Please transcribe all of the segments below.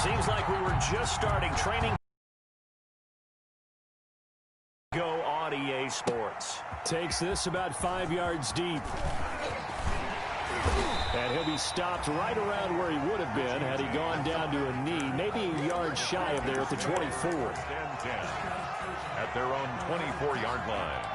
Seems like we were just starting training. Go on EA Sports. Takes this about 5 yards deep. And he'll be stopped right around where he would have been had he gone down to a knee, maybe a yard shy of there at the 24. At their own 24-yard line.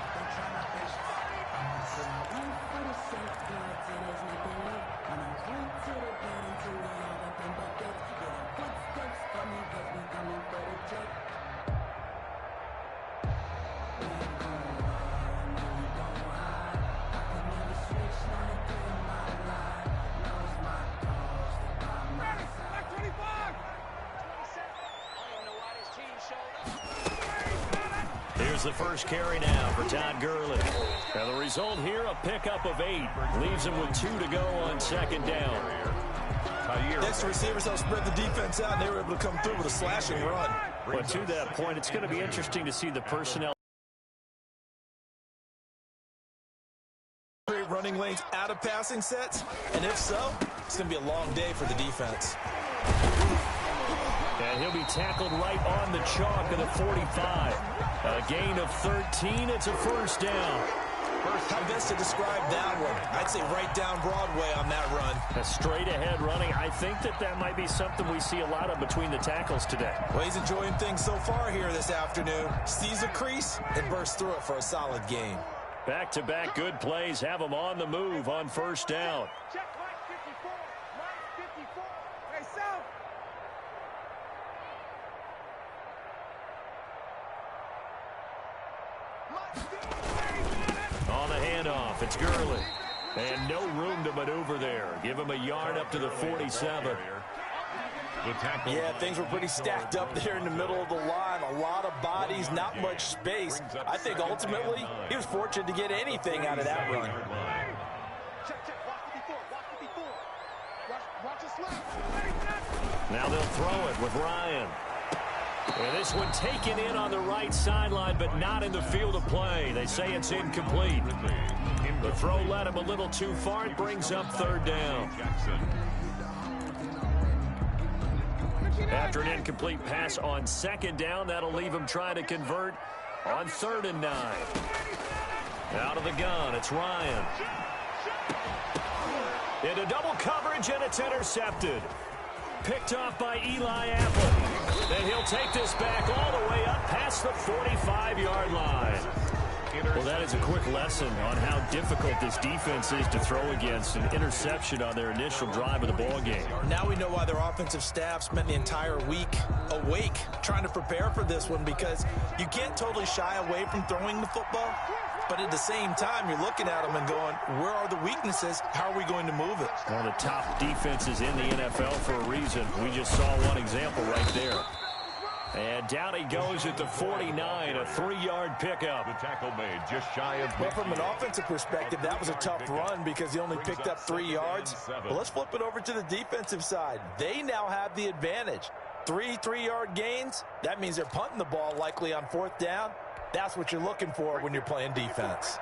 Here's the first carry now for Todd Gurley. And the result here, a pickup of 8. Leaves him with 2 to go on second down. Next receivers helped spread the defense out, and they were able to come through with a slashing run. But to that point, it's going to be interesting to see the personnel. Running lanes out of passing sets, and if so, it's going to be a long day for the defense. And he'll be tackled right on the chalk of the 45. A gain of 13. It's a first down. How best to describe that one? I'd say right down Broadway on that run. A straight-ahead running. I think that might be something we see a lot of between the tackles today. Well, he's enjoying things so far here this afternoon. Sees a crease and bursts through it for a solid gain. Back-to-back good plays have him on the move on first down. Check line 54. Line 54. Hey, South. On the handoff, it's Gurley. And no room to maneuver there. Give him a yard up to the 47. Yeah, things were pretty stacked up there in the middle of the line. A lot of bodies, not much space. I think ultimately he was fortunate to get anything out of that run. Now they'll throw it with Ryan. And this one taken in on the right sideline, but not in the field of play. They say it's incomplete. The throw led him a little too far. It brings up third down. After an incomplete pass on second down, that'll leave him trying to convert on 3rd and 9. Out of the gun, it's Ryan. Into double coverage, and it's intercepted. Picked off by Eli Apple. And he'll take this back all the way up past the 45-yard line. Well, that is a quick lesson on how difficult this defense is to throw against. An interception on their initial drive of the ball game. Now we know why their offensive staff spent the entire week awake trying to prepare for this one, because you can't totally shy away from throwing the football. But at the same time, you're looking at them and going, where are the weaknesses? How are we going to move it? One of the top defenses in the NFL for a reason. We just saw one example right there. And down he goes at the 49, a 3-yard pickup. The tackle made just shy of. Well, from an offensive perspective, that was a tough run because he only picked up 3 yards. But let's flip it over to the defensive side. They now have the advantage. 3-3-yard gains. That means they're punting the ball likely on 4th down. That's what you're looking for when you're playing defense.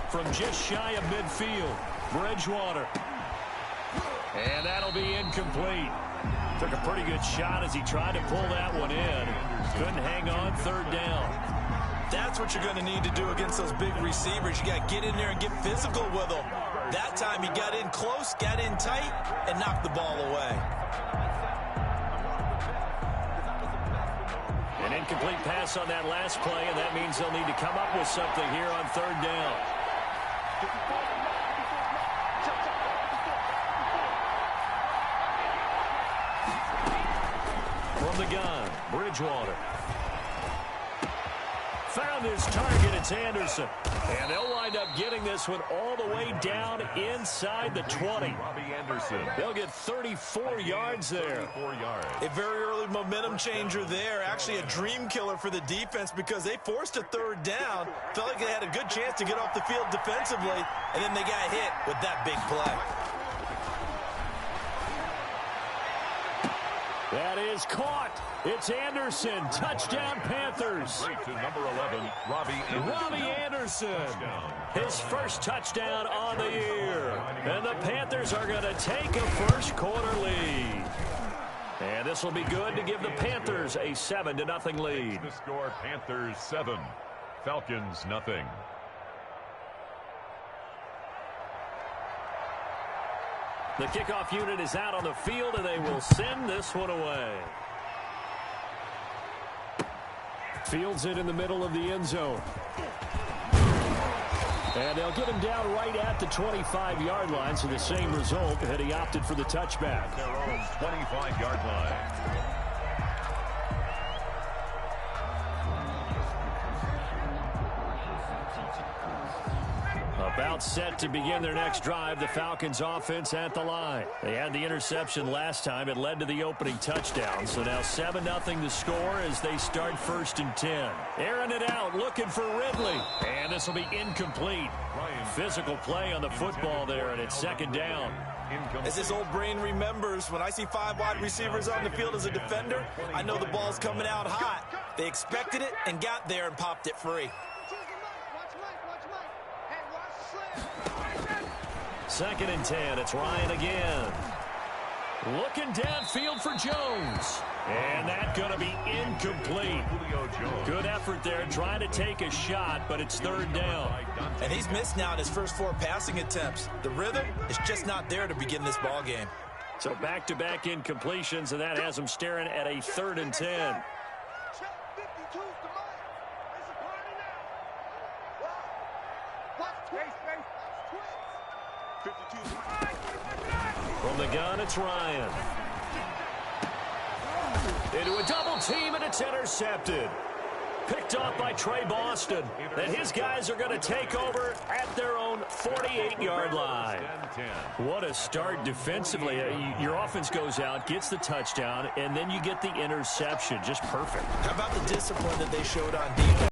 From just shy of midfield, Bridgewater. And that'll be incomplete. Took a pretty good shot as he tried to pull that one in. Couldn't hang on 3rd down. That's what you're going to need to do against those big receivers. You got to get in there and get physical with them. That time he got in close, got in tight, and knocked the ball away. An incomplete pass on that last play, and that means they'll need to come up with something here on 3rd down. From the gun, Bridgewater. Found his target, it's Anderson. And they'll wind up getting this one all the way down inside the 20. They'll get 34 yards there. A very early momentum changer there. Actually a dream killer for the defense because they forced a 3rd down. Felt like they had a good chance to get off the field defensively, and then they got hit with that big play. is caught. It's Anderson. Touchdown, Panthers. Straight to number 11, Robbie Anderson. His first touchdown on the year. And the Panthers are going to take a first quarter lead. And this will be good to give the Panthers a 7-0 lead. The score, Panthers 7, Falcons nothing. The kickoff unit is out on the field, and they will send this one away. Fields it in the middle of the end zone. And they'll get him down right at the 25-yard line, so the same result had he opted for the touchback. Their own 25-yard line. About set to begin their next drive, the Falcons offense at the line. They had the interception last time. It led to the opening touchdown. So now 7-0 the score as they start 1st and 10. Airing it out, looking for Ridley. And this will be incomplete. Physical play on the football there, and it's 2nd down. As this old brain remembers, when I see 5 wide receivers on the field as a defender, I know the ball's coming out hot. They expected it and got there and popped it free. 2nd and 10. It's Ryan again. Looking downfield for Jones. And that's going to be incomplete. Good effort there trying to take a shot, but it's 3rd down. And he's missed now in his first 4 passing attempts. The rhythm is just not there to begin this ball game. So back-to-back incompletions, and that has him staring at a 3rd and 10. From the gun, it's Ryan. Into a double team, and it's intercepted. Picked off by Trey Boston. And his guys are going to take over at their own 48-yard line. What a start defensively. Your offense goes out, gets the touchdown, and then you get the interception. Just perfect. How about the discipline that they showed on defense?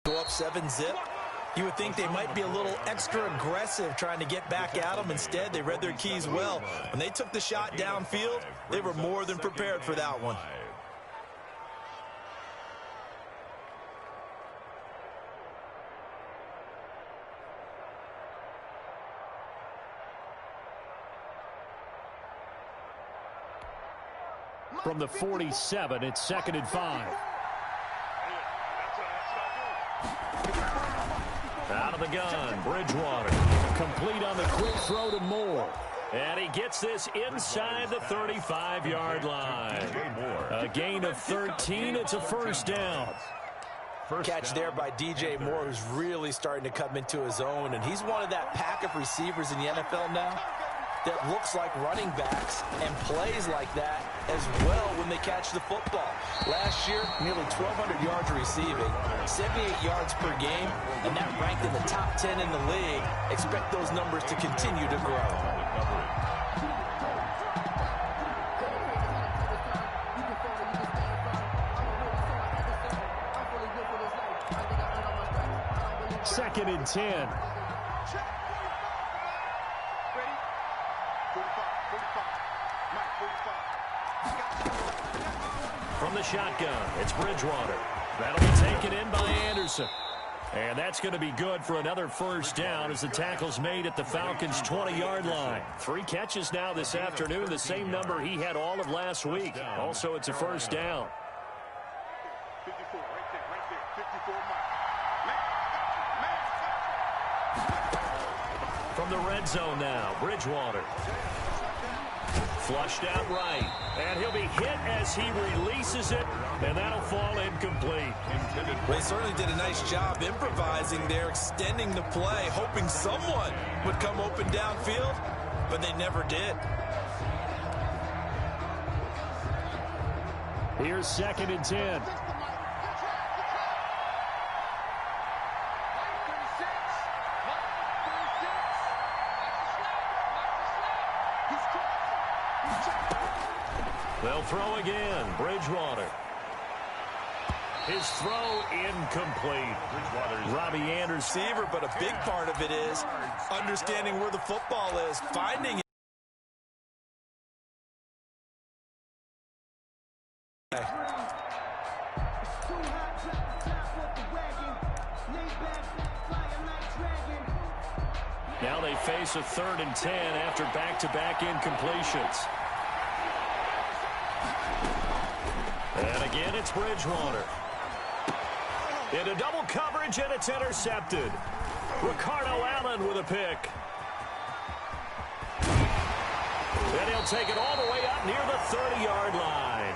Go up 7-zip. You would think they might be a little extra aggressive trying to get back at them. Instead, they read their keys well. When they took the shot downfield, they were more than prepared for that one. From the 47, it's 2nd and 5. Out of the gun, Bridgewater. Complete on the quick throw to Moore. And he gets this inside the 35-yard line. A gain of 13. It's a 1st down. Catch there by DJ Moore, who's really starting to come into his own. And he's one of that pack of receivers in the NFL now that looks like running backs and plays like that as well when they catch the football. Last year, nearly 1,200 yards receiving, 78 yards per game, and that ranked in the top 10 in the league. Expect those numbers to continue to grow. Second and 10. From the shotgun, it's Bridgewater. That'll be taken in by Anderson. And that's going to be good for another 1st down as the tackle's made at the Falcons' 20-yard line. 3 catches now this afternoon, the same number he had all of last week. Also, it's a 1st down. 54, right there, 54 From the red zone now, Bridgewater. Flushed out right. And he'll be hit as he releases it, and that'll fall incomplete. They certainly did a nice job improvising there, extending the play, hoping someone would come open downfield, but they never did. Here's 2nd and 10. They'll throw again. Bridgewater. His throw incomplete. Robbie Anderson. Receiver, but a big part of it is understanding where the football is, finding it. Now they face a 3rd and 10 after back-to-back incompletions. And again, it's Bridgewater. Into double coverage, and it's intercepted. Ricardo Allen with a pick. And he'll take it all the way up near the 30-yard line.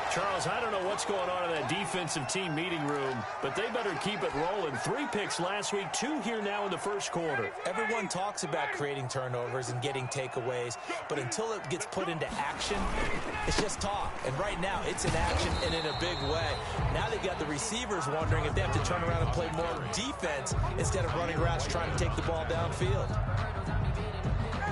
Charles, I don't know what's going on in that defensive team meeting room, but they better keep it rolling. 3 picks last week, 2 here now in the first quarter. Everyone talks about creating turnovers and getting takeaways, but until it gets put into action, it's just talk. And right now, it's in action and in a big way. Now they've got the receivers wondering if they have to turn around and play more defense instead of running routes trying to take the ball downfield.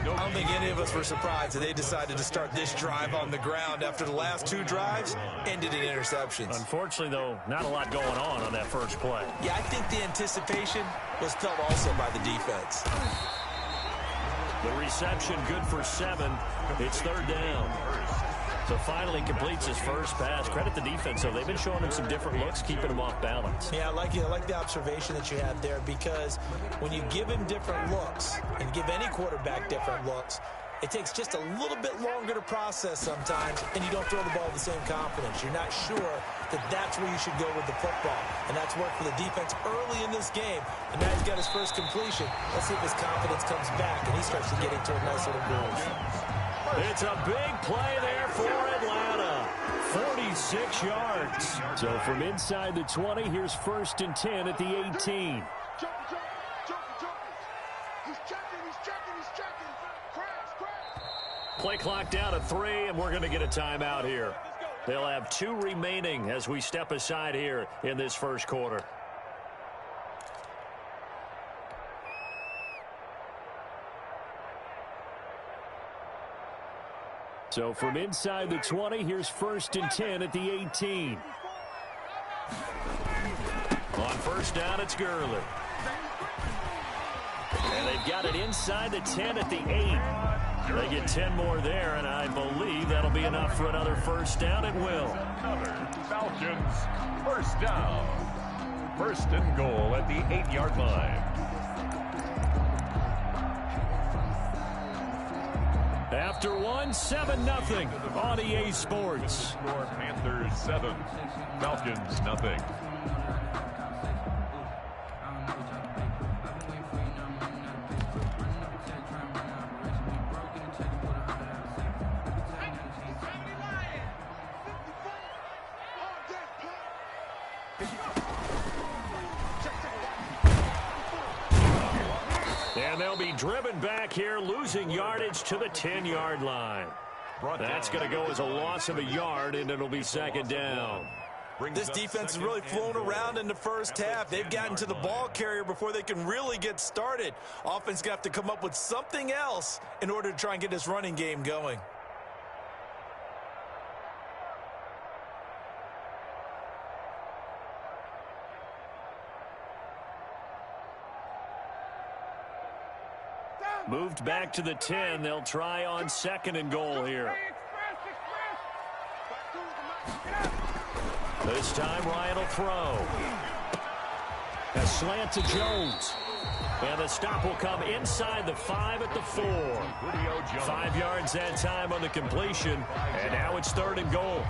I don't think any of us were surprised that they decided to start this drive on the ground after the last 2 drives ended in interceptions. Unfortunately, though, not a lot going on that first play. Yeah, I think the anticipation was felt also by the defense. The reception good for 7. It's 3rd down. So finally completes his first pass. Credit the defense, though. They've been showing him some different looks, keeping him off balance. Yeah, I like the observation that you have there, because when you give him different looks and give any quarterback different looks, it takes just a little bit longer to process sometimes, and you don't throw the ball with the same confidence. You're not sure that that's where you should go with the football, and that's worked for the defense early in this game, and now he's got his first completion. Let's see if his confidence comes back, and he starts to get into a nice little groove. It's a big play there for Atlanta. 46 yards. So from inside the 20, here's 1st and 10 at the 18. Jumping. He's checking. Crash. Play clock down to 3, and we're going to get a timeout here. They'll have 2 remaining as we step aside here in this first quarter. So from inside the 20, here's 1st and 10 at the 18. On first down, it's Gurley. And they've got it inside the 10 at the 8. They get 10 more there, and I believe that'll be enough for another first down. It will. Falcons, first down. 1st and goal at the 8-yard line. After 1, 7-0 on EA Sports. Score Panthers 7, Falcons nothing. And they'll be driven back here, losing yardage to the 10-yard line. That's going to go as a loss of a yard, and it'll be 2nd down. This defense has really flown around in the first half. They've gotten to the ball carrier before they can really get started. Offense going to have to come up with something else in order to try and get this running game going. Moved back to the 10. They'll try on 2nd and goal here. This time Ryan will throw. A slant to Jones. And the stop will come inside the 5 at the 4. 5 yards that time on the completion. And now it's 3rd and goal.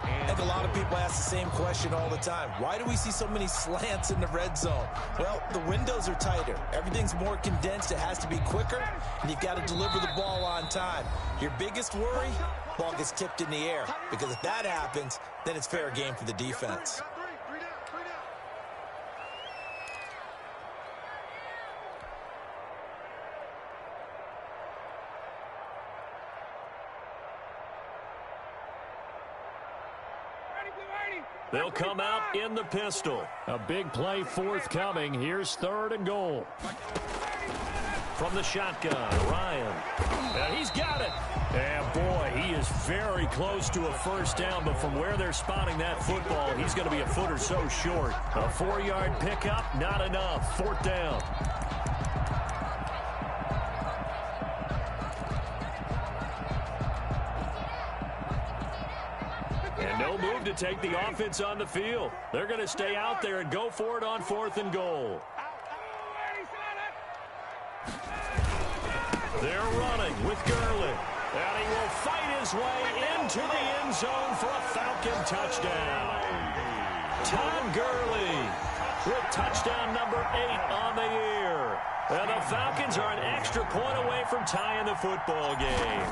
I think a lot of people ask the same question all the time. Why do we see so many slants in the red zone? Well, the windows are tighter. Everything's more condensed. It has to be quicker, and you've got to deliver the ball on time. Your biggest worry, ball gets tipped in the air, because if that happens, then it's fair game for the defense. They'll come out in the pistol. A big play forthcoming. Here's 3rd and goal. From the shotgun, Ryan. And he's got it. And boy, he is very close to a first down, but from where they're spotting that football, he's going to be a foot or so short. A 4-yard pickup, not enough. 4th down. move to take the offense on the field. They're going to stay out there and go for it on 4th and goal. They're running with Gurley. And he will fight his way into the end zone for a Falcon touchdown. Todd Gurley with touchdown number 8 on the year. And the Falcons are an extra point away from tying the football game.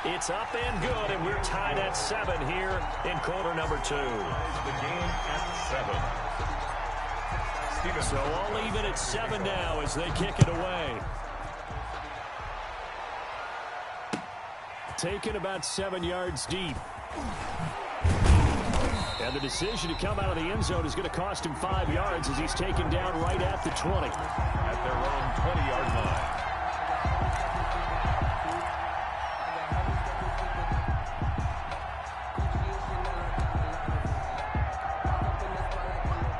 It's up and good, and we're tied at 7 here in quarter number 2. The game at 7. So all even at 7 now as they kick it away. Taken about 7 yards deep. And the decision to come out of the end zone is going to cost him 5 yards as he's taken down right at the 20. At their own 20-yard line.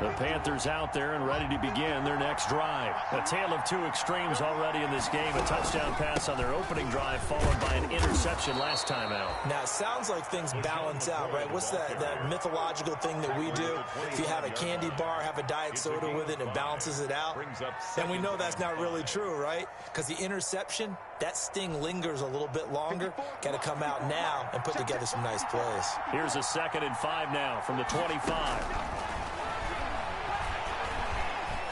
The Panthers out there and ready to begin their next drive. A tale of 2 extremes already in this game. A touchdown pass on their opening drive followed by an interception last time out. Now, it sounds like things balance out, right? What's that mythological thing that we do? If you have a candy bar, have a diet soda with it, and it balances it out, then we know that's not really true, right? Because the interception, that sting lingers a little bit longer. Got to come out now and put together some nice plays. Here's a 2nd and 5 now from the 25.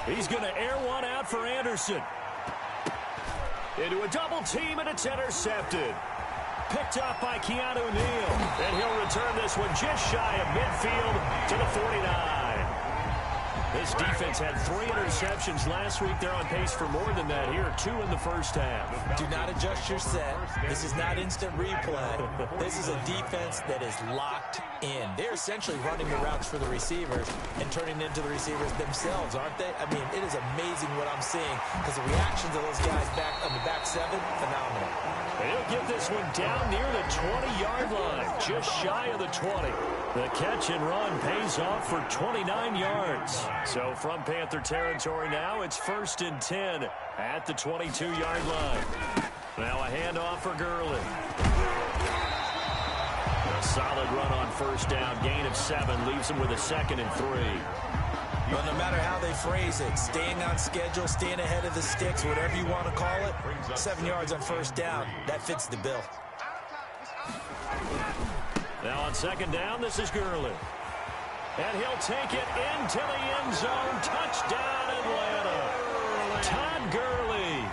He's going to air one out for Anderson. Into a double team, and it's intercepted. Picked up by Keanu Neal. And he'll return this one just shy of midfield to the 49. This defense had 3 interceptions last week. They're on pace for more than that here. 2 in the first half. Do not adjust your set. This is not instant replay. This is a defense that is locked in. They're essentially running the routes for the receivers and turning into the receivers themselves, aren't they? I mean, it is amazing what I'm seeing because the reactions of those guys back on the back 7, phenomenal. He'll get this one down near the 20-yard line, just shy of the 20. The catch and run pays off for 29 yards. So from Panther territory now, it's 1st and 10 at the 22-yard line. Now a handoff for Gurley. A solid run on 1st down, gain of 7, leaves him with a 2nd and 3. But no matter how they phrase it, staying on schedule, staying ahead of the sticks, whatever you want to call it, 7 yards on 1st down, that fits the bill. Now on 2nd down, this is Gurley. And he'll take it into the end zone. Touchdown, Atlanta. Todd Gurley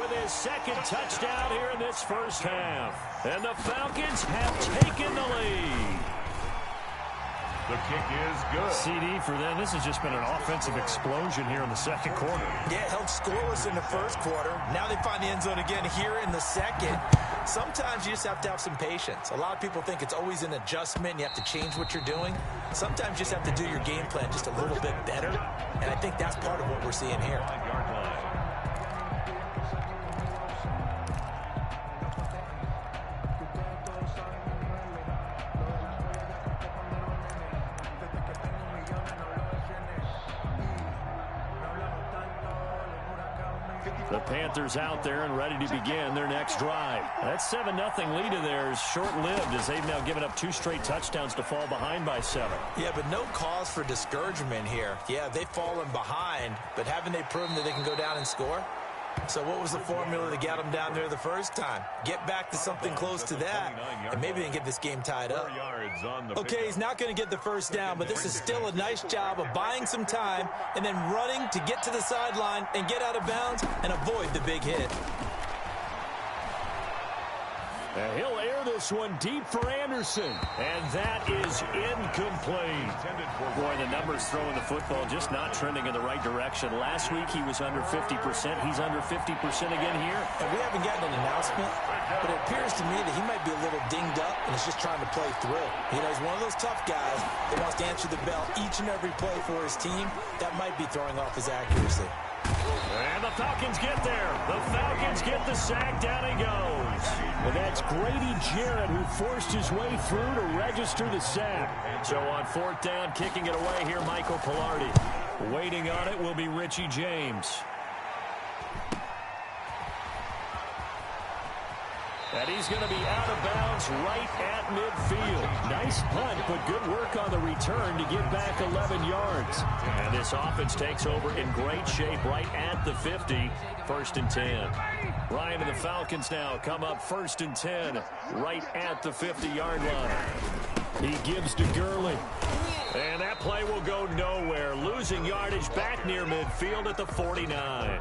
with his 2nd touchdown here in this first half. And the Falcons have taken the lead. The kick is good. CD for them. This has just been an offensive explosion here in the 2nd quarter. Yeah, held scoreless in the 1st quarter. Now they find the end zone again here in the 2nd. Sometimes you just have to have some patience. A lot of people think it's always an adjustment. You have to change what you're doing. Sometimes you just have to do your game plan just a little bit better. And I think that's part of what we're seeing here. 5-yard line. The Panthers out there and ready to begin their next drive. That 7-0 lead of theirs short-lived as they've now given up 2 straight touchdowns to fall behind by 7. Yeah, but no cause for discouragement here. Yeah, they've fallen behind, but haven't they proven that they can go down and score? So what was the formula to get them down there the first time? Get back to something close to that, and maybe they can get this game tied up. Okay, he's not going to get the 1st down, but this is still a nice job of buying some time and then running to get to the sideline and get out of bounds and avoid the big hit. And he'll air this one deep for Anderson. And that is incomplete. Boy, the numbers throwing the football just not trending in the right direction. Last week he was under 50%. He's under 50% again here. And we haven't gotten an announcement, but it appears to me that he might be a little dinged up and is just trying to play through. You know, he's one of those tough guys that wants to answer the bell each and every play for his team. That might be throwing off his accuracy. And the Falcons get there. The Falcons get the sack. Down he goes. And that's Grady Jarrett who forced his way through to register the sack. So on 4th down, kicking it away here, Michael Pilardi. Waiting on it will be Richie James. And he's going to be out of bounds right at midfield. Nice punt, but good work on the return to get back 11 yards. And this offense takes over in great shape right at the 50, 1st and 10. Ryan and the Falcons now come up 1st and 10 right at the 50-yard line. He gives to Gurley. And that play will go nowhere. Losing yardage back near midfield at the 49.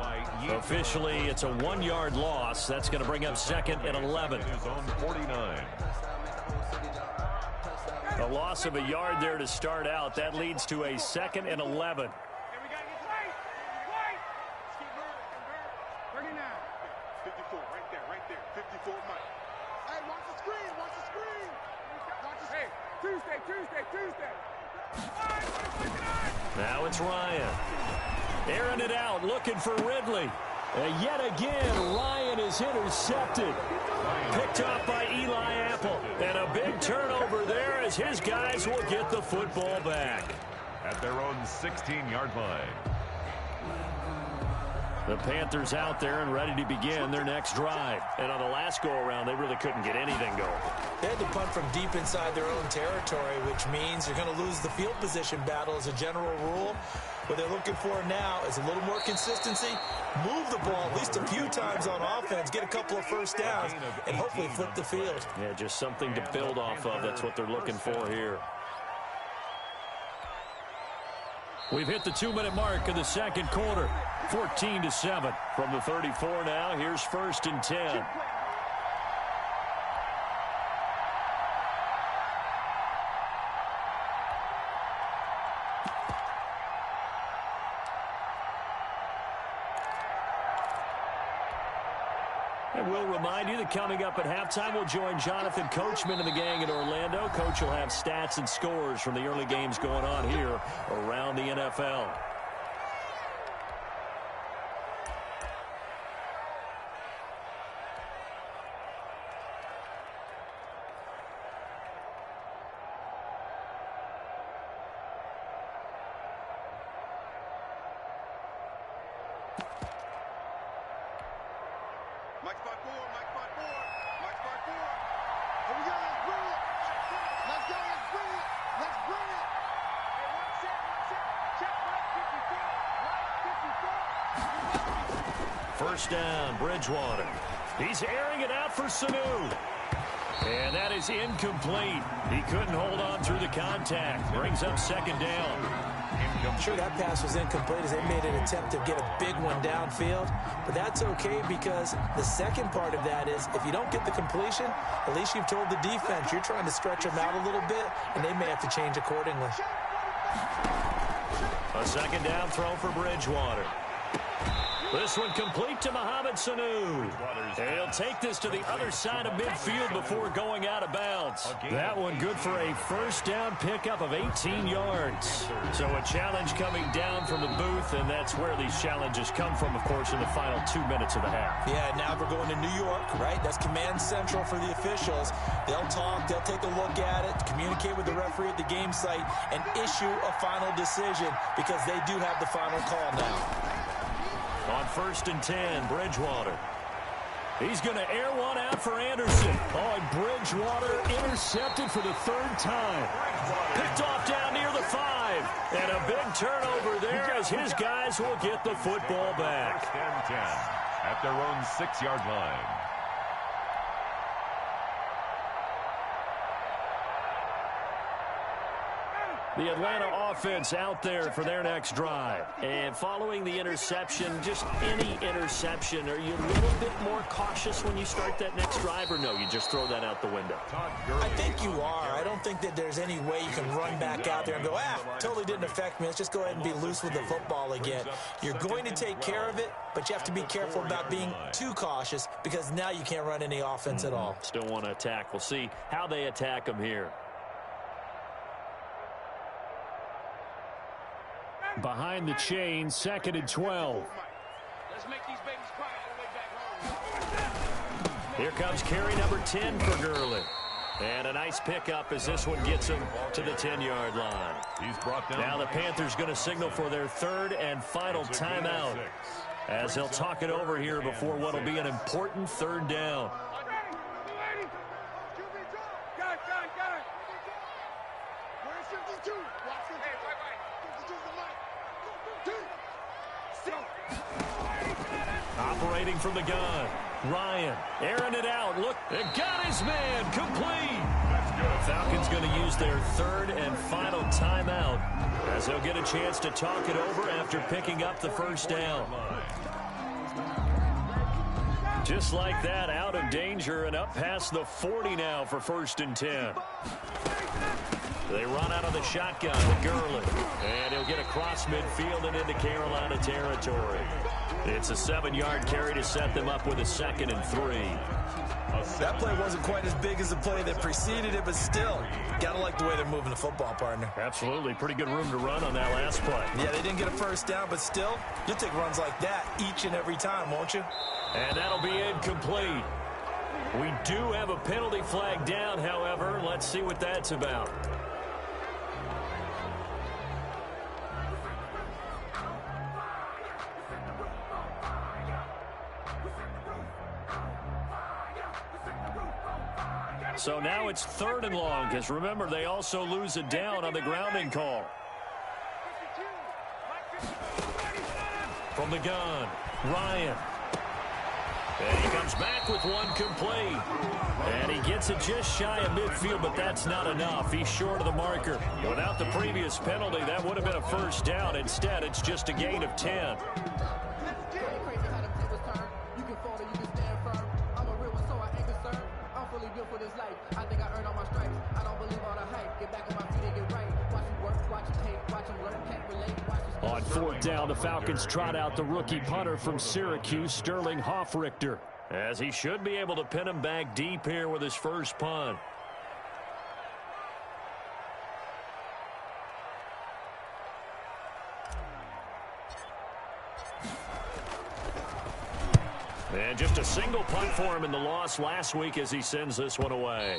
Officially, it's a 1-yard loss. That's going to bring up 2nd and 11. A loss of a yard there to start out. That leads to a 2nd and 11. Tuesday. Now it's Ryan. Airing it out, looking for Ridley. And yet again, Ryan is intercepted. Picked off by Eli Apple. And a big turnover there as his guys will get the football back. At their own 16-yard line. The Panthers out there and ready to begin their next drive. And on the last go-around, they really couldn't get anything going. They had to punt from deep inside their own territory, which means you're going to lose the field position battle as a general rule. What they're looking for now is a little more consistency, move the ball at least a few times on offense, get a couple of first downs, and hopefully flip the field. Yeah, just something to build off of. That's what they're looking for here. We've hit the 2-minute mark of the second quarter. 14-7 from the 34 now. Here's 1st and 10. And we'll remind you that coming up at halftime, we'll join Jonathan Coachman and the gang in Orlando. Coach will have stats and scores from the early games going on here around the NFL. First down, Bridgewater. He's airing it out for Sanu. And that is incomplete. He couldn't hold on through the contact. Brings up 2nd down. I'm sure that pass was incomplete as they made an attempt to get a big one downfield. But that's okay because the second part of that is if you don't get the completion, at least you've told the defense you're trying to stretch them out a little bit, and they may have to change accordingly. A 2nd down throw for Bridgewater. This one complete to Mohamed Sanu. He'll take this to the other side of midfield before going out of bounds. That one good for a first down pickup of 18 yards. So a challenge coming down from the booth, and that's where these challenges come from, of course, in the final 2 minutes of the half. Yeah, now we're going to New York, right? That's command central for the officials. They'll talk, they'll take a look at it, communicate with the referee at the game site, and issue a final decision because they do have the final call now. On 1st and 10, Bridgewater. He's going to air one out for Anderson. Oh, and Bridgewater intercepted for the 3rd time. Picked off down near the 5. And a big turnover there as his guys will get the football back. 1st and 10 at their own 6-yard line. The Atlanta offense out there for their next drive. And following the interception, just any interception, are you a little bit more cautious when you start that next drive, or no, you just throw that out the window? I think you are. I don't think that there's any way you can run back out there and go, totally didn't affect me. Let's just go ahead and be loose with the football again. You're going to take care of it, but you have to be careful about being too cautious because now you can't run any offense at all. Still want to attack. We'll see how they attack them here. Behind the chain, 2nd and 12. Let's make these babies cry all the way back home. Here comes carry number 10 for Gurley. And a nice pickup as this one gets him to the 10-yard line. He's brought down. Now the Panthers going to signal for their 3rd and final timeout as they'll talk it over here before what will be an important 3rd down. Separating from the gun. Ryan airing it out. Look, it got his man. Complete. The Falcons going to use their third and final timeout as they'll get a chance to talk it over after picking up the first down. Just like that, out of danger and up past the 40 now for 1st and 10. They run out of the shotgun to Gurley. And he'll get across midfield and into Carolina territory. It's a 7-yard carry to set them up with a 2nd and 3. That play wasn't quite as big as the play that preceded it, but still, gotta like the way they're moving the football, partner. Absolutely. Pretty good room to run on that last play. Yeah, they didn't get a first down, but still, you'll take runs like that each and every time, won't you? And that'll be incomplete. We do have a penalty flag down, however. Let's see what that's about. So now it's 3rd and long, because remember, they also lose a down on the grounding call. From the gun, Ryan. And he comes back with one complete. And he gets it just shy of midfield, but that's not enough. He's short of the marker. Without the previous penalty, that would have been a first down. Instead, it's just a gain of 10. On 4th down, the Falcons trot out the rookie punter from Syracuse, Sterling Hoffrichter, as he should be able to pin him back deep here with his first punt. And just a single punt for him in the loss last week as he sends this one away.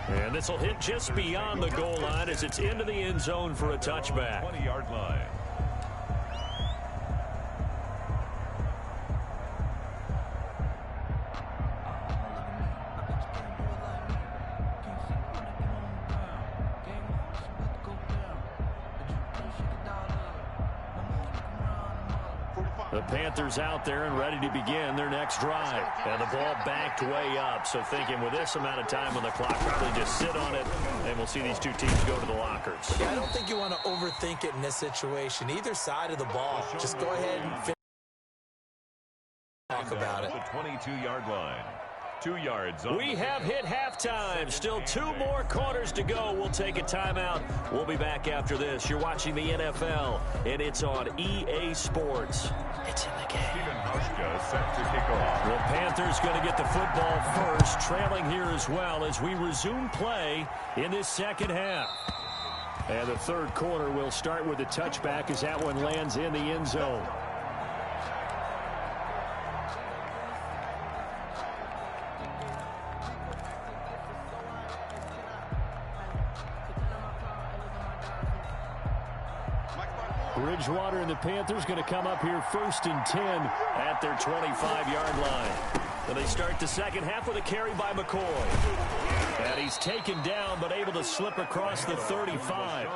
And this will hit just beyond the goal line as it's into the end zone for a touchback. 20-yard line. The Panthers out there and ready to begin their next drive. And the ball backed way up. So thinking with this amount of time on the clock, probably just sit on it, and we'll see these two teams go to the lockers. Yeah, I don't think you want to overthink it in this situation. Either side of the ball, just go ahead and talk about it. The 22-yard line. 2 yards. We have hit halftime. Still 2 more quarters to go. We'll take a timeout. We'll be back after this. You're watching the NFL, and it's on EA Sports. It's in the game. Set to kick off. The Panthers going to get the football first, trailing here as well as we resume play in this second half. And the third quarter will start with a touchback as that one lands in the end zone. Bridgewater and the Panthers going to come up here 1st and 10 at their 25-yard line. And they start the second half with a carry by McCoy. And he's taken down but able to slip across the 35.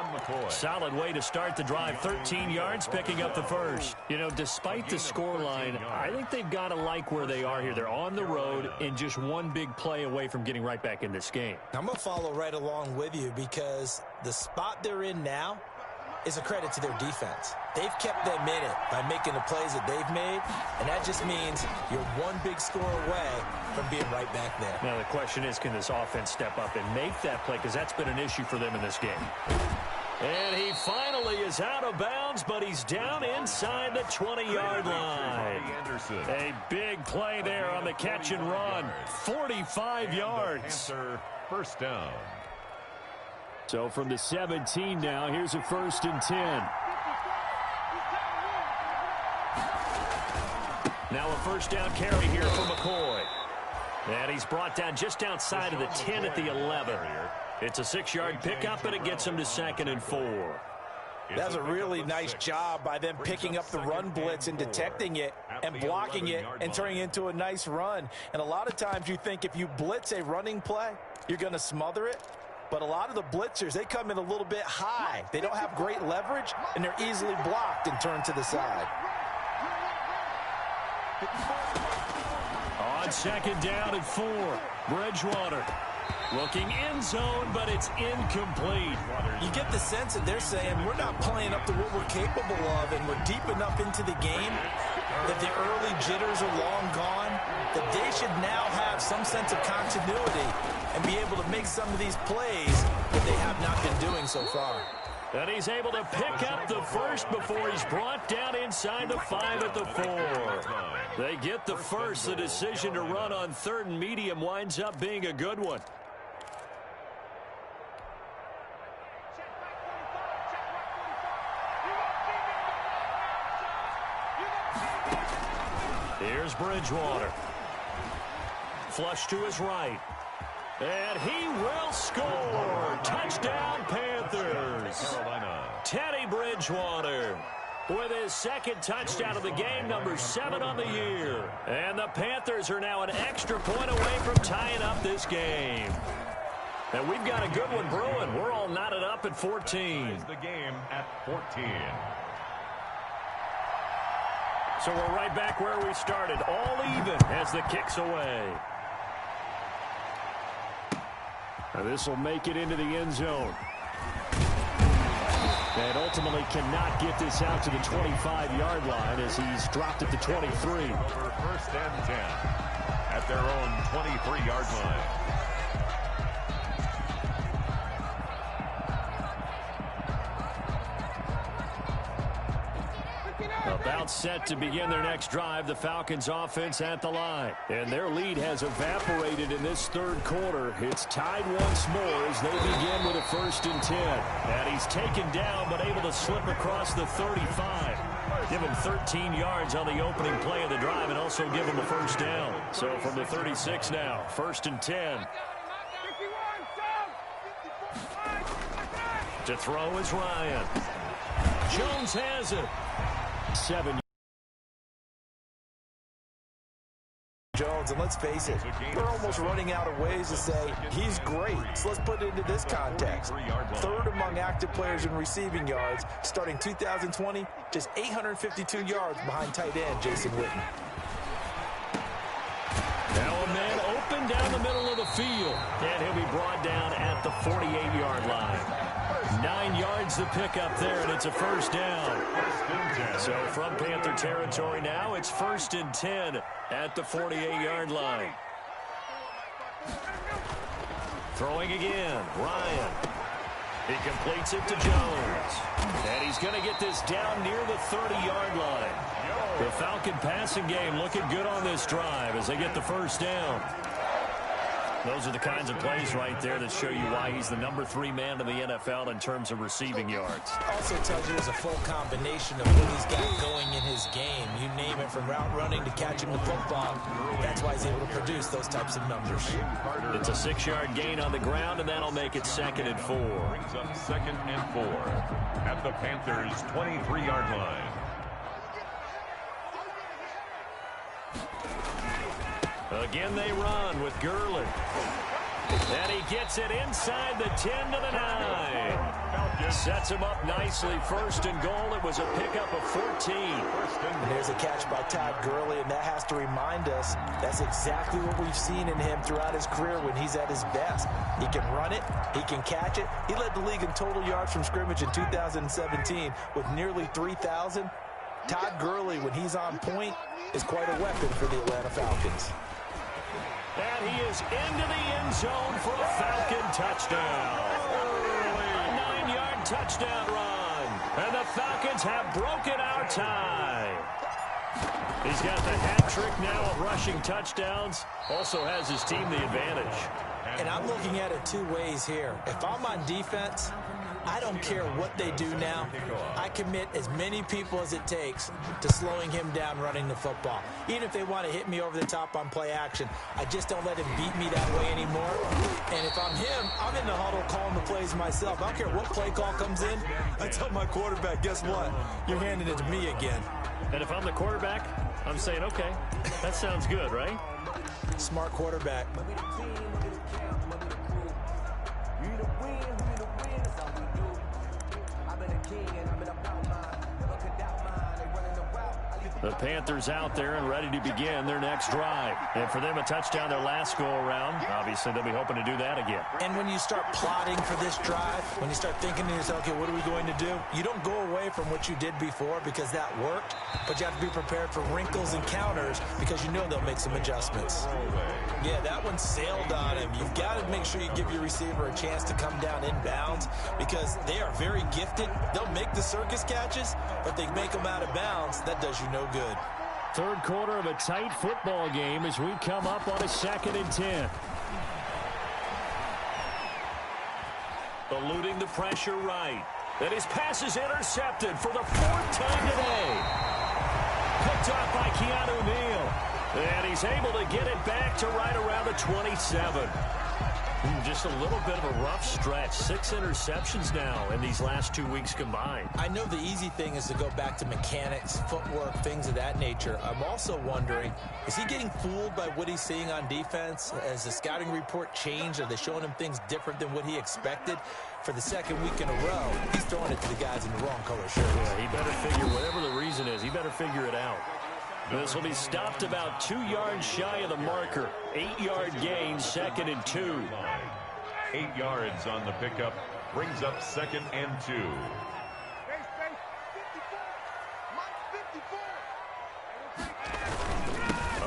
Solid way to start the drive. 13 yards, picking up the first. You know, despite the scoreline, I think they've got to like where they are here. They're on the road and just one big play away from getting right back in this game. I'm going to follow right along with you because the spot they're in now is a credit to their defense. They've kept them in it by making the plays that they've made, and that just means you're one big score away from being right back there. Now the question is, can this offense step up and make that play? Because that's been an issue for them in this game. And he finally is out of bounds, but he's down inside the 20-yard line. A big play there on the catch and run. 45 yards. First down. So from the 17 now, here's a 1st and 10. Now a first down carry here for McCoy. And he's brought down just outside of the 10 at the 11. It's a 6-yard pickup, and it gets him to 2nd and 4. That's a really nice job by them picking up the run blitz and detecting it and blocking it and turning it into a nice run. And a lot of times you think if you blitz a running play, you're going to smother it. But a lot of the blitzers, they come in a little bit high. They don't have great leverage, and they're easily blocked and turned to the side. On second down and 4, Bridgewater looking end zone, but it's incomplete. You get the sense that they're saying we're not playing up to what we're capable of, and we're deep enough into the game that the early jitters are long gone, that they should now have some sense of continuity and be able to make some of these plays that they have not been doing so far. And he's able to pick up the first before he's brought down inside the 5 at the 4. They get the first. The decision to run on 3rd and medium winds up being a good one. Here's Bridgewater. Flush to his right. And he will score. Touchdown, Panthers. Teddy Bridgewater with his second touchdown of the game, number 7 on the year. And the Panthers are now an extra point away from tying up this game. And we've got a good one brewing. We're all knotted up at 14. The game at 14. So we're right back where we started, all even as the kick's away. Now this will make it into the end zone. And ultimately cannot get this out to the 25-yard line as he's dropped at the 23. Over 1st and 10 at their own 23-yard line. About set to begin their next drive, the Falcons offense at the line. And their lead has evaporated in this 3rd quarter. It's tied once more as they begin with a 1st and 10. And he's taken down but able to slip across the 35. Give him 13 yards on the opening play of the drive and also give him a 1st down. So from the 36 now, 1st and 10. To throw is Ryan. Jones has it. 7. Jones, and let's face it, we're almost running out of ways to say he's great. So let's put it into this context. 3rd among active players in receiving yards, starting 2020, just 852 yards behind tight end Jason Witten. Now a man open down the middle of the field, and he'll be brought down at the 48-yard line. 9 yards to pick up there, and it's a 1st down. So from Panther territory now, it's 1st and 10 at the 48-yard line. Throwing again, Ryan. He completes it to Jones. And he's going to get this down near the 30-yard line. The Falcon passing game looking good on this drive as they get the 1st down. Those are the kinds of plays right there that show you why he's the number 3 man in the NFL in terms of receiving yards. Also tells you there's a full combination of what he's got going in his game. You name it, from route running to catching the football. That's why he's able to produce those types of numbers. It's a 6-yard gain on the ground, and that'll make it 2nd and 4. Brings up 2nd and 4 at the Panthers' 23-yard line. Again they run with Gurley. And he gets it inside the 10 to the 9. Sets him up nicely. 1st and goal. It was a pickup of 14. And there's a catch by Todd Gurley, and that has to remind us that's exactly what we've seen in him throughout his career when he's at his best. He can run it. He can catch it. He led the league in total yards from scrimmage in 2017 with nearly 3,000. Todd Gurley, when he's on point, is quite a weapon for the Atlanta Falcons. And he is into the end zone for a Falcon touchdown. A 9-yard touchdown run. And the Falcons have broken our tie. He's got the hat trick now of rushing touchdowns. Also has his team the advantage. And I'm looking at it 2 ways here. If I'm on defense, I don't care what they do now. I commit as many people as it takes to slowing him down running the football. Even if they want to hit me over the top on play action, I just don't let him beat me that way anymore. And if I'm him, I'm in the huddle calling the plays myself. I don't care what play call comes in. I tell my quarterback, guess what? You're handing it to me again. And if I'm the quarterback, I'm saying, okay, that sounds good, right? Smart quarterback. The Panthers out there and ready to begin their next drive. And for them, a touchdown their last go-around. Obviously, they'll be hoping to do that again. And when you start plotting for this drive, when you start thinking to yourself, okay, what are we going to do? You don't go away from what you did before because that worked, but you have to be prepared for wrinkles and counters because you know they'll make some adjustments. Yeah, that one sailed on him. You've got to make sure you give your receiver a chance to come down inbounds because they are very gifted. They'll make the circus catches, but they make them out of bounds. That does you no good. Third quarter of a tight football game as we come up on a 2nd and 10. Eluding the pressure right. And his pass is intercepted for the 4th time today. Picked off by Keanu Neal. And he's able to get it back to right around the 27. Just a little bit of a rough stretch. 6 interceptions now in these last 2 weeks combined. I know the easy thing is to go back to mechanics, footwork, things of that nature. I'm also wondering, is he getting fooled by what he's seeing on defense? Has the scouting report changed? Are they showing him things different than what he expected? For the 2nd week in a row, he's throwing it to the guys in the wrong color shirts. Yeah, he better figure, whatever the reason is, he better figure it out. This will be stopped about 2 yards shy of the marker. 8-yard gain, 2nd and 2. 8 yards on the pickup. Brings up 2nd and 2.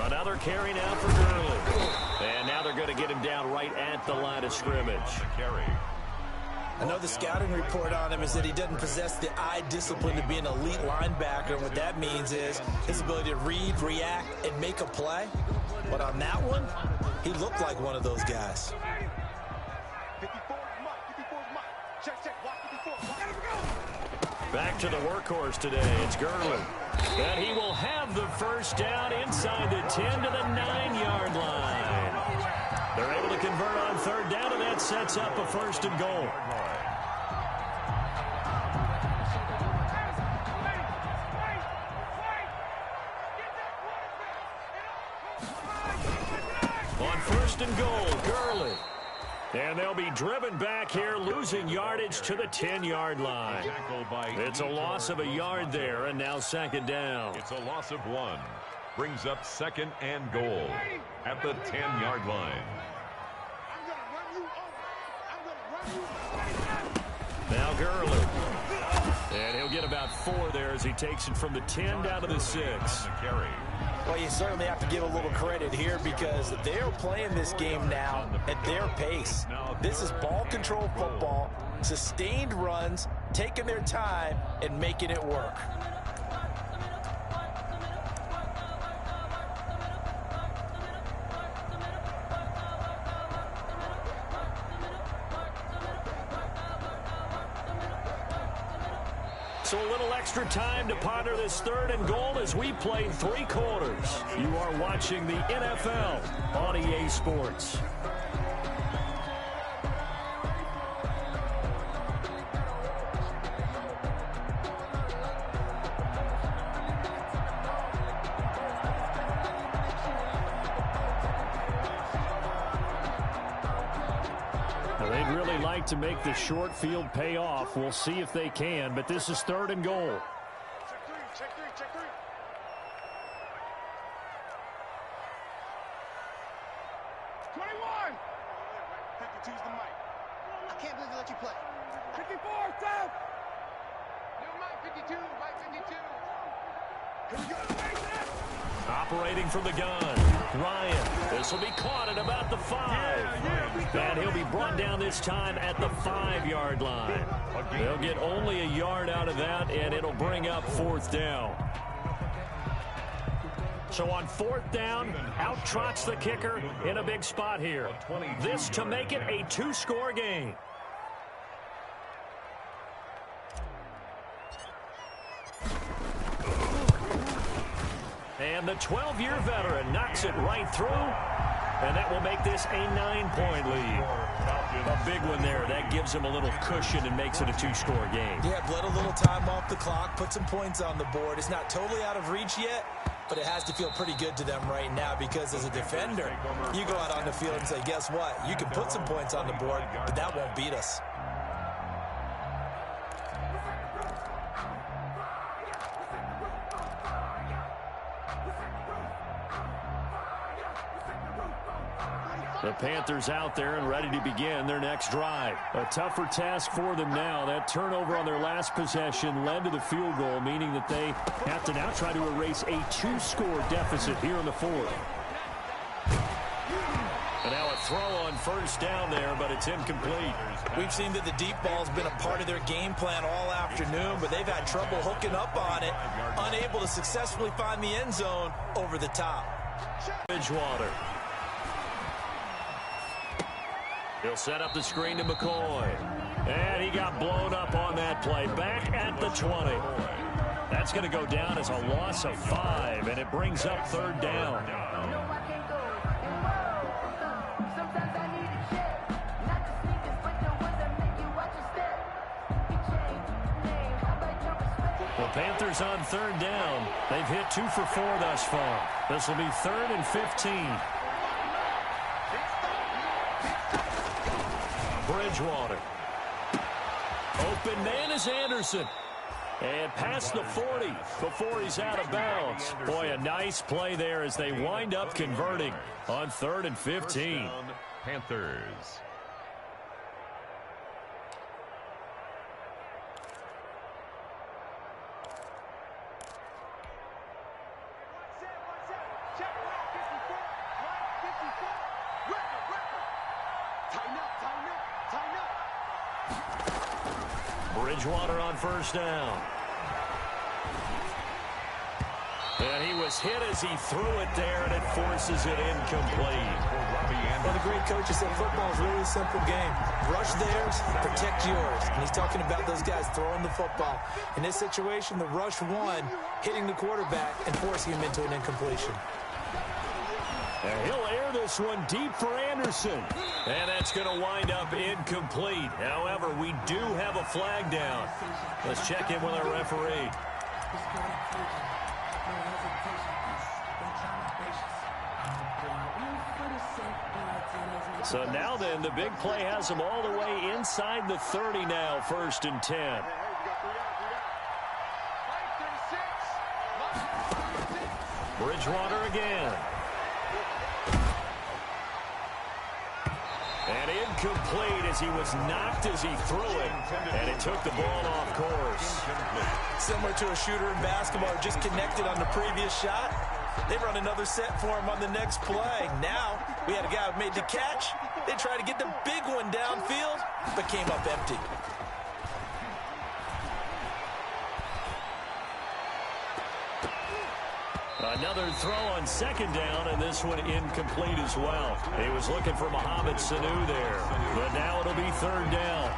Another carry now for Gurley. And now they're going to get him down right at the line of scrimmage. I know the scouting report on him is that he doesn't possess the eye discipline to be an elite linebacker. And what that means is his ability to read, react, and make a play. But on that one, he looked like one of those guys. Back to the workhorse today. It's Gurley. And he will have the first down inside the 10 to the 9-yard line. They're able to convert on 3rd down, and that sets up a 1st and goal. On 1st and goal, Gurley. And they'll be driven back here, losing yardage to the 10-yard line. It's a loss of a yard there, and now 2nd down. It's a loss of 1. Brings up 2nd and goal at the 10-yard line. Now Gurley. And he'll get about 4 there as he takes it from the 10 down to the 6. Well, you certainly have to give a little credit here because they're playing this game now at their pace. This is ball control football, sustained runs, taking their time, and making it work. So a little extra time to ponder this 3rd and goal as we played 3 quarters. You are watching the NFL on EA Sports. They'd really like to make the short field pay off. We'll see if they can, but this is 3rd and goal. Check three. 21. 52's the mic. I can't believe they let you play. 54, stop. New mic 52, mic 52. Here we go. Operating from the gun, Ryan. This will be caught at about the 5. And he'll be brought down this time at the 5-yard line. They'll get only a yard out of that, and it'll bring up 4th down. So on 4th down, out trots the kicker in a big spot here. This to make it a 2-score game. And the 12-year veteran knocks it right through, and that will make this a 9-point lead. A big one there. That gives them a little cushion and makes it a 2-score game. Yeah, let a little time off the clock, put some points on the board. It's not totally out of reach yet, but it has to feel pretty good to them right now because as a defender, you go out on the field and say, guess what? You can put some points on the board, but that won't beat us. The Panthers out there and ready to begin their next drive. A tougher task for them now. That turnover on their last possession led to the field goal, meaning that they have to now try to erase a 2-score deficit here in the fourth. And now a throw on first down there, but it's incomplete. We've seen that the deep ball's been a part of their game plan all afternoon, but they've had trouble hooking up on it, unable to successfully find the end zone over the top. Bridgewater. He'll set up the screen to McCoy. And he got blown up on that play. Back at the 20. That's going to go down as a loss of 5, and it brings up third down. The Panthers on third down. They've hit 2 for 4 thus far. This will be 3rd and 15. Bridgewater. Open man is Anderson. And past the 40 before he's out of bounds. Boy, a nice play there as they wind up converting on 3rd and 15. Panthers. Bridgewater on first down. And he was hit as he threw it there, and it forces it incomplete. Well, the great coach has said football is really a simple game. Rush theirs, protect yours. And he's talking about those guys throwing the football. In this situation, the rush won, hitting the quarterback and forcing him into an incompletion. And he'll air this one deep for Anderson. And that's going to wind up incomplete. However, we do have a flag down. Let's check in with our referee. So now then, the big play has them all the way inside the 30 now, 1st and 10. Bridgewater again. And incomplete as he was knocked as he threw it. And it took the ball off course. Similar to a shooter in basketball who just connected on the previous shot. They run another set for him on the next play. Now, we had a guy who made the catch. They tried to get the big one downfield, but came up empty. Another throw on 2nd down, and this one incomplete as well. He was looking for Mohamed Sanu there, but now it'll be 3rd down.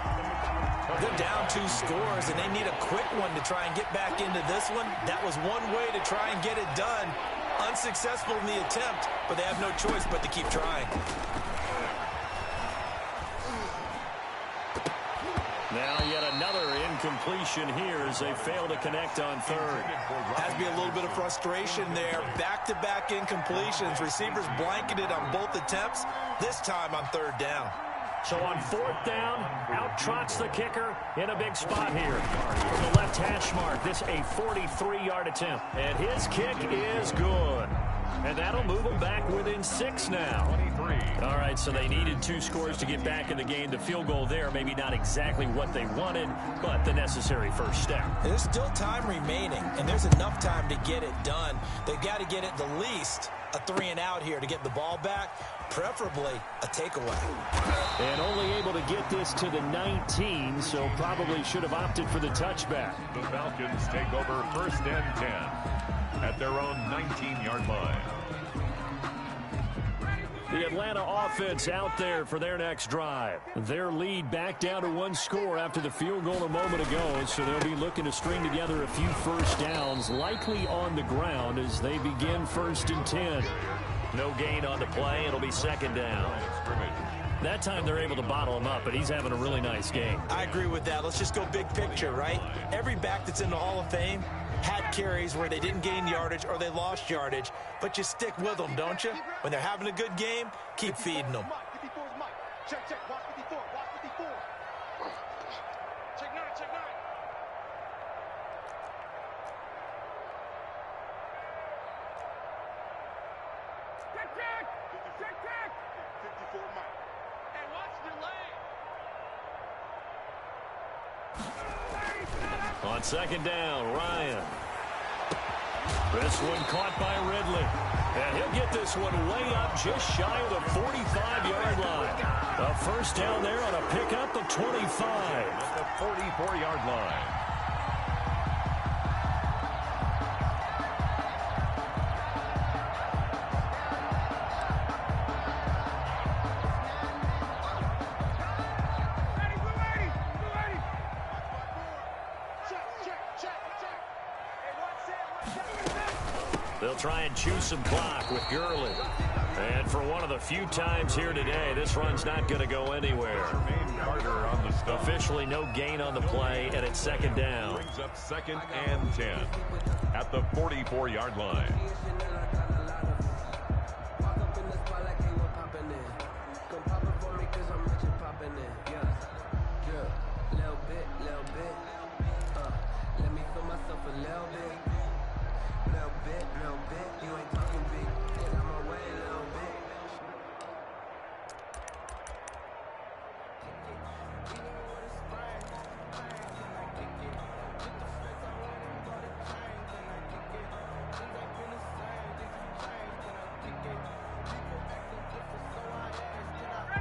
They're down 2 scores, and they need a quick one to try and get back into this one. That was one way to try and get it done. Unsuccessful in the attempt, but they have no choice but to keep trying. Now yet another incompletion here as they fail to connect on 3rd. Has to be a little bit of frustration there. Back-to-back incompletions. Receivers blanketed on both attempts, this time on 3rd down. So on 4th down, out trots the kicker in a big spot here. From the left hash mark, this a 43-yard attempt. And his kick is good. And that'll move them back within 6 now. 23. All right, so they needed 2 scores to get back in the game. The field goal there, maybe not exactly what they wanted, but the necessary first step. There's still time remaining, and there's enough time to get it done. They've got to get at the least a 3-and-out here to get the ball back, preferably a takeaway. And only able to get this to the 19, so probably should have opted for the touchback. The Falcons take over 1st and 10 at their own 19-yard line. The Atlanta offense out there for their next drive. Their lead back down to 1 score after the field goal a moment ago, so they'll be looking to string together a few first downs, likely on the ground as they begin 1st and 10. No gain on the play. It'll be 2nd down. That time they're able to bottle him up, but he's having a really nice game. I agree with that. Let's just go big picture, right? Every back that's in the Hall of Fame had carries where they didn't gain yardage or they lost yardage, but you stick with them, don't you? When they're having a good game, keep feeding them. Check, watch 54, watch 54. Check 9. Check. 54 Mike. Hey, watch the lane. On second down, Ryan. This one caught by Ridley. And he'll get this one way up just shy of the 45-yard line. A first down there on a pickup of 25. At the 44-yard line. They'll try and chew some clock with Gurley. And for one of the few times here today, this run's not going to go anywhere. Officially no gain on the play, and it's second down. Brings up second and 10 at the 44-yard line.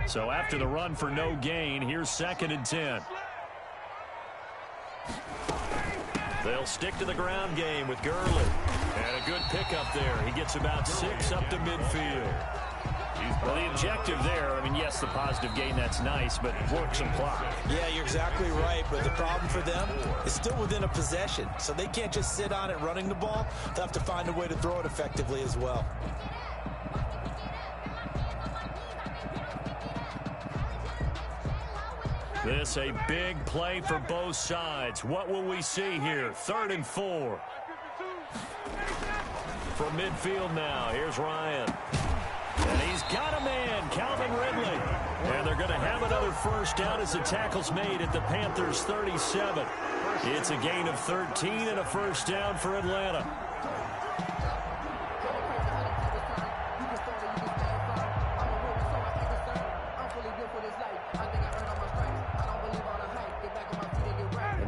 So after the run for no gain, here's second and 10. They'll stick to the ground game with Gurley. And a good pickup there. He gets about 6 up to midfield. Well, the objective there, I mean, yes, the positive gain, that's nice, but work some clock. Yeah, you're exactly right, but the problem for them is still within a possession. So they can't just sit on it running the ball. They'll have to find a way to throw it effectively as well. This a big play for both sides. What will we see here? 3rd and 4. From midfield now, here's Ryan. And he's got a man, Calvin Ridley. And they're going to have another first down as the tackle's made at the Panthers' 37. It's a gain of 13 and a first down for Atlanta.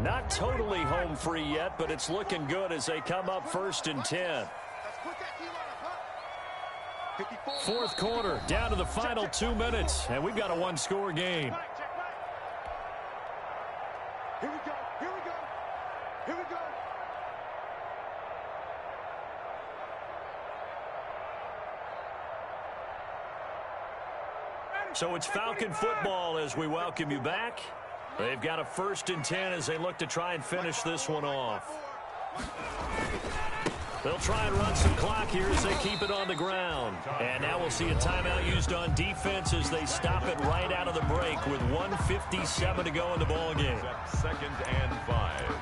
Not totally home free yet, but it's looking good as they come up 1st and 10. Fourth quarter, down to the final 2 minutes, and we've got a one-score game. Here we go, here we go, here we go. So it's Falcon football as we welcome you back. They've got a 1st and 10 as they look to try and finish this one off. They'll try and run some clock here as they keep it on the ground. And now we'll see a timeout used on defense as they stop it right out of the break with 1:57 to go in the ball game. 2nd and 5.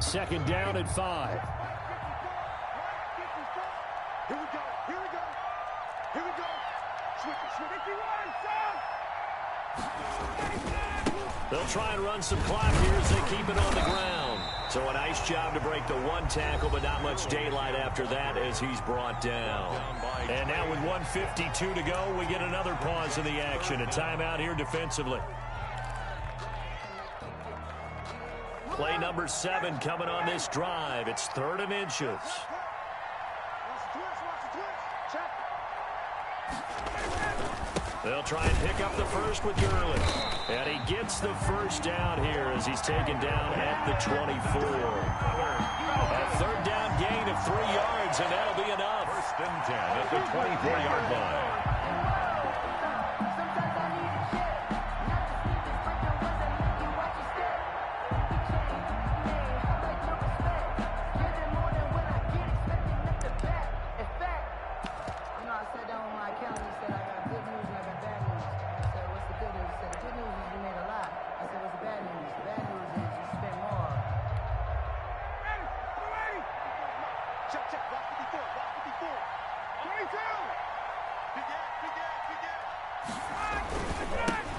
Second down at 5. Here we go, here we go, here we go. Switch it, switch it. They'll try and run some clock here as they keep it on the ground. So a nice job to break the one tackle, but not much daylight after that as he's brought down. And now with 1:52 to go, we get another pause in the action. A timeout here defensively. Play number 7 coming on this drive. It's 3rd and inches. They'll try and pick up the first with Gurley. And he gets the first down here as he's taken down at the 24. A 3rd down gain of 3 yards, and that'll be enough. 1st and 10 at the 24-yard line.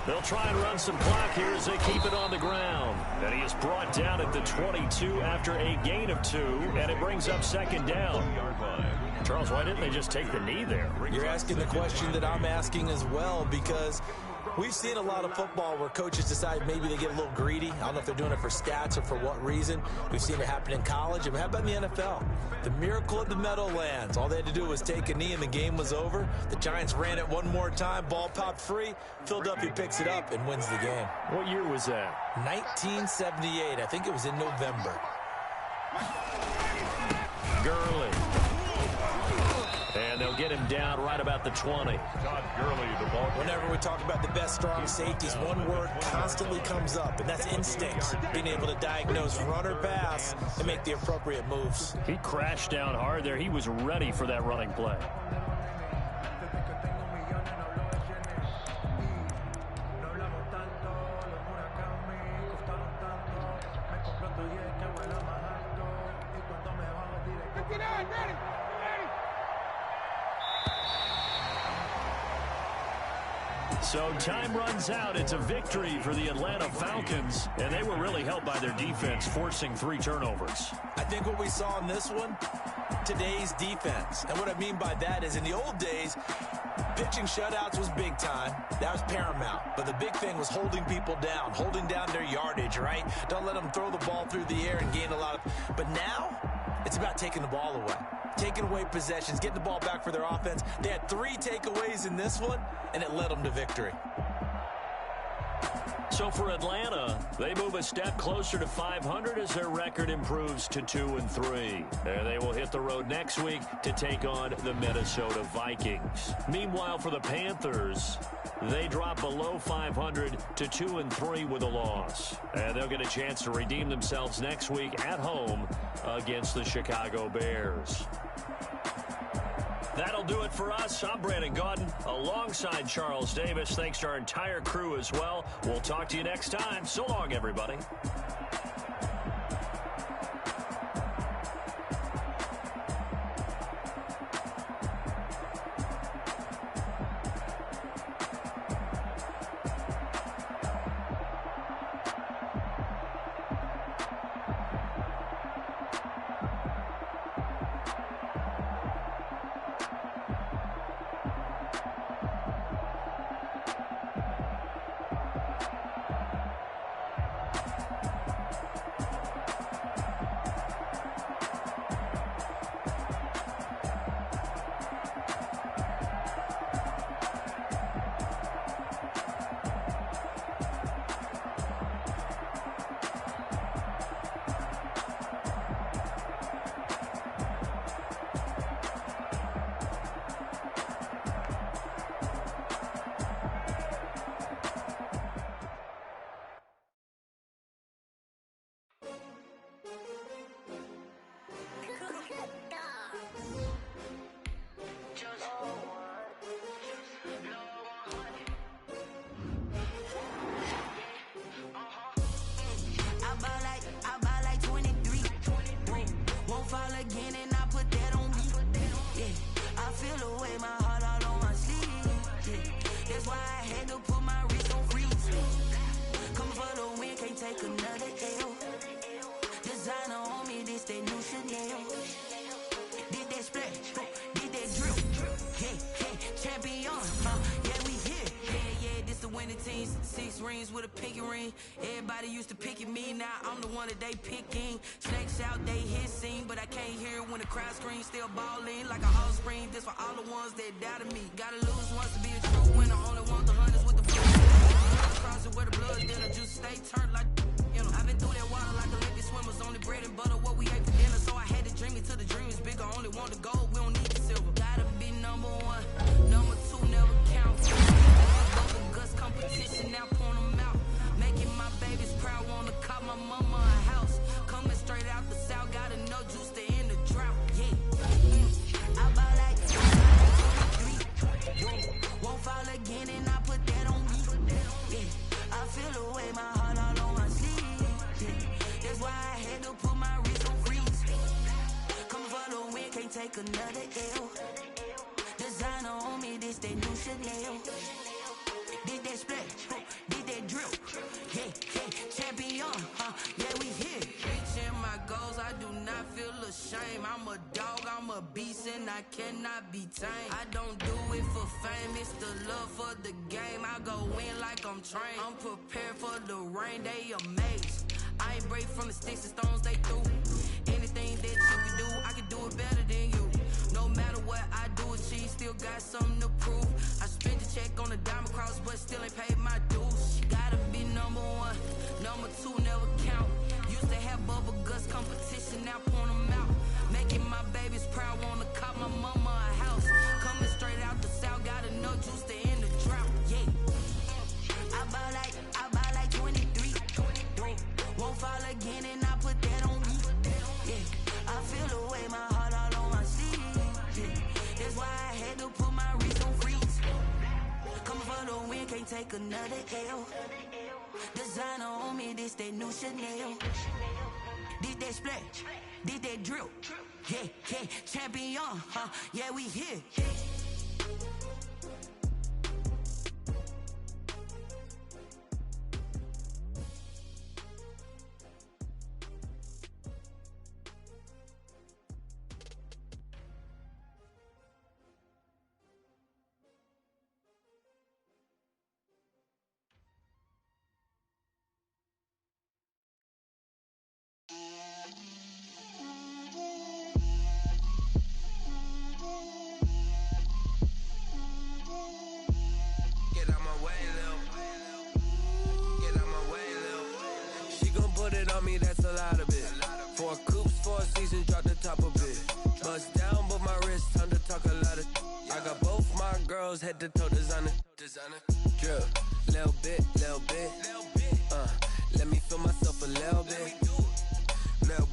They'll try and run some clock here as they keep it on the ground. And he is brought down at the 22 after a gain of 2, and it brings up second down. Charles, why didn't they just take the knee there? You're asking the question that I'm asking as well, because we've seen a lot of football where coaches decide maybe they get a little greedy. I don't know if they're doing it for stats or for what reason. We've seen it happen in college. And how about in the NFL? The miracle of the Meadowlands. All they had to do was take a knee and the game was over. The Giants ran it one more time. Ball popped free. Philadelphia picks it up and wins the game. What year was that? 1978. I think it was in November. Gurley. And they'll get him down right about the 20. Todd Gurley, the ball. Whenever we talk about the best strong safeties, one word constantly comes up, and that's instinct. Being able to diagnose run or pass and make the appropriate moves. He crashed down hard there. He was ready for that running play. So time runs out. It's a victory for the Atlanta Falcons, and they were really helped by their defense, forcing 3 turnovers. I think what we saw in this one, today's defense. And what I mean by that is in the old days, pitching shutouts was big time. That was paramount. But the big thing was holding people down, holding down their yardage, right? Don't let them throw the ball through the air and gain a lot of... But now, it's about taking the ball away. Taking away possessions, getting the ball back for their offense. They had 3 takeaways in this one, and it led them to victory. So for Atlanta, they move a step closer to 500 as their record improves to 2-3. And they will hit the road next week to take on the Minnesota Vikings. Meanwhile, for the Panthers, they drop below 500 to 2-3 with a loss. And they'll get a chance to redeem themselves next week at home against the Chicago Bears. That'll do it for us. I'm Brandon Gaudin alongside Charles Davis. Thanks to our entire crew as well. We'll talk to you next time. So long, everybody. With a pinky ring, everybody used to pick at me. Now I'm the one that they picking. Snakes out, they hissing, but I can't hear when the crowd screams. Still balling like a hall scream. This for all the ones that doubted me. Gotta lose once to be a true winner. Only want the hunters with the blue. Cross it where the blood dinner juice stay turned like you know. I've been through that water like Olympic swimmers. Only bread and butter what we ate for dinner. So I had to dream it till the dream is bigger. Only want the gold, we don't need the silver. Gotta be number 1, number 2 never count. Guts competition now. Making my babies proud, wanna call my mama a house. Coming straight out the south, gotta know juice to end the drought. Yeah, I bought like 23. Won't fall again, and I put that on me. Yeah, I feel the way, my heart all on my sleeve. Yeah, that's why I had to put my wrist on freeze. Coming for the win, can't take another L. Designer on me, this that new Chanel. that splash, did that drill. Yeah, champion, yeah, we here. Reaching my goals, I do not feel ashamed. I'm a dog, I'm a beast, and I cannot be tamed. I don't do it for fame, it's the love for the game. I go in like I'm trained. I'm prepared for the rain, they amazed. I ain't break from the sticks and stones they threw. Anything that you can do, I can do it better than you. No matter what I do, achieve, still got something to prove. I spent the check on the diamond cross, but still ain't paid my dues. Gotta be number one, number two never count. Used to have bubble guts competition, now point them out. Making my babies proud, wanna cop my mama a house. Coming straight out the south, got enough juice to end the drought. Yeah, I bought like 23. Won't fall again, and I put that on me. Yeah, I feel the way, my heart all on my sleeve. Yeah, that's why I had to put my wrist on freeze. Coming for the win, can't take another L. Designer on me, this that new Chanel. Did that splash, did that drill. Yeah, champion, yeah, we here. That's a lot of it. 4 coops, 4 seasons, drop the top of it. Bust down, but my wrist, time to talk a lot of. I got both my girls head to toe designer. Drill, little bit. Let me feel myself a little bit. Little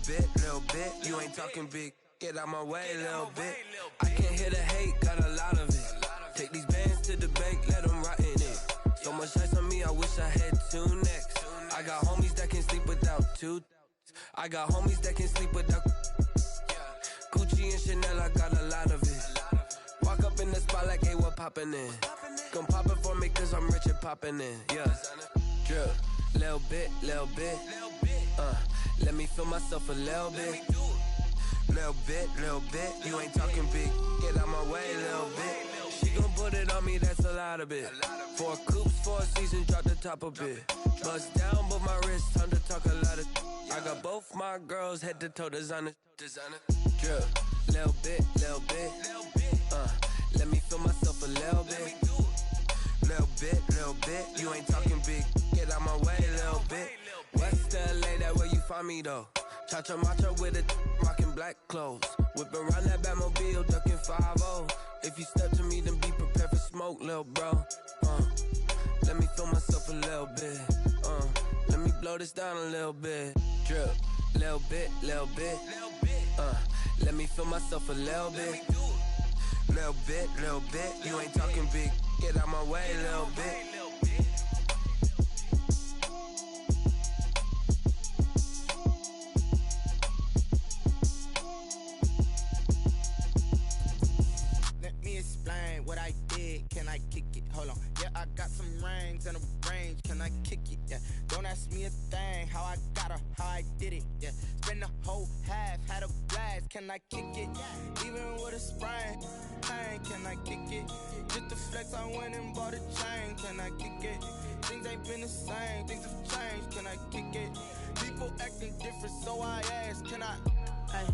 bit. You ain't talking big. Get out my way, little bit. I can't hear the hate, got a lot of it. Take these bands to the bank, let them rot in it. So much ice on me, I wish I had 2 necks. I got homies that can sleep without 2. I got homies that can sleep without Gucci and Chanel, I got a lot of it. Walk up in the spot like, hey, what poppin' in? Come pop it for me cause I'm rich and poppin' in, yeah. Drill, little bit. Let me feel myself a little bit. Little bit. You ain't talking big, get out my way, little bit. She gon' put it on me, that's a lot of it. 4 coops, 4 seasons, drop the top of it. Bust down, but my wrist, time to talk a lot of. I got both my girls head to toe designer. Drill, little bit. Let me feel myself a little bit. Little bit. You ain't talking big, get out my way, little bit. West LA, that where you find me though. Cha-cha matcha with it, rockin' black clothes. Whip around that Batmobile, ducking 5-0. If you step to me, then be prepared for smoke, lil' bro. Let me feel myself a little bit. Let me blow this down a little bit. Drip, little bit. Let me feel myself a little bit. Little bit. You ain't talking big. Get out my way, little bit. Explain what I did, can I kick it? Hold on, yeah, I got some rings and a range, can I kick it? Yeah, don't ask me a thing, how I got her, how I did it, yeah. Spend the whole half, had a blast, can I kick it? Even with a sprain, pain, can I kick it? Just to flex, I went and bought a chain, can I kick it? Things ain't been the same, things have changed, can I kick it? People acting different, so I asked, can I? Hey,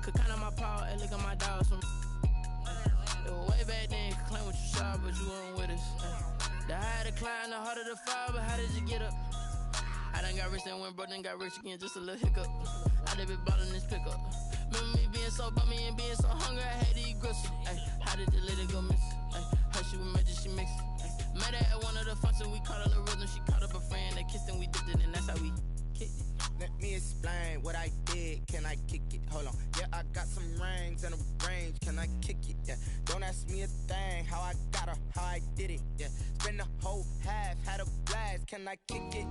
could count on my paw and look at my dogs from. Way back then, could claim what you saw, but you weren't with us. The higher the climb, the harder the fall, but how did you get up? I done got rich and went broke, then got rich again, just a little hiccup. I done been ballin' this pickup. Remember me being so bummy and being so hungry, I had to eat gristle. How did the lady go miss? How she was magic, she mixed. Met her at one of the functions, we caught her the rhythm, she caught up a friend, they kissed and we dipped it, and that's how we kicked it. Let me explain what I did, can I kick it? Hold on, yeah, I got some rings and a range, can I kick it? Yeah, don't ask me a thing, how I got her, how I did it? Yeah, spend the whole half, had a blast, can I kick it?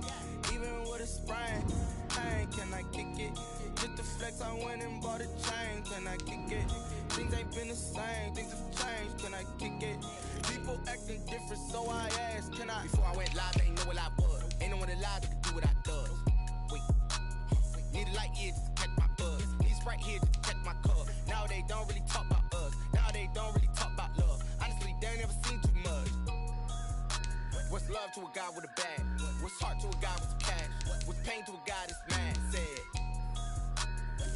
Even with a sprain, pain, can I kick it? Just to flex, stacks, I went and bought a chain. Can I kick it? Things ain't been the same, things have changed. Can I kick it? People acting different, so I asked, can I? Before I went live, they ain't know what I was. Ain't no one alive that could do what I does. Wait, need a light here just to catch my buzz. Need Sprite here just to catch my cup. Now they don't really talk about us. Now they don't really talk about love. Honestly, they ain't never seen too much. What's love to a guy with a bag? What's heart to a guy with some cash? What's pain to a guy that's mad? Said.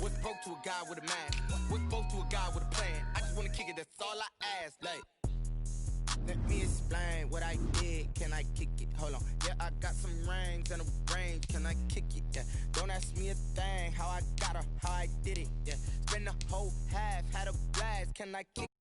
What's broke to a guy with a mask? What's broke to a guy with a plan? I just wanna kick it, that's all I ask. Like, let me explain what I did. Can I kick it? Hold on. Yeah, I got some rings and a range. Can I kick it? Yeah. Don't ask me a thing. How I got her, how I did it. Yeah. Spend the whole half, had a blast. Can I kick it?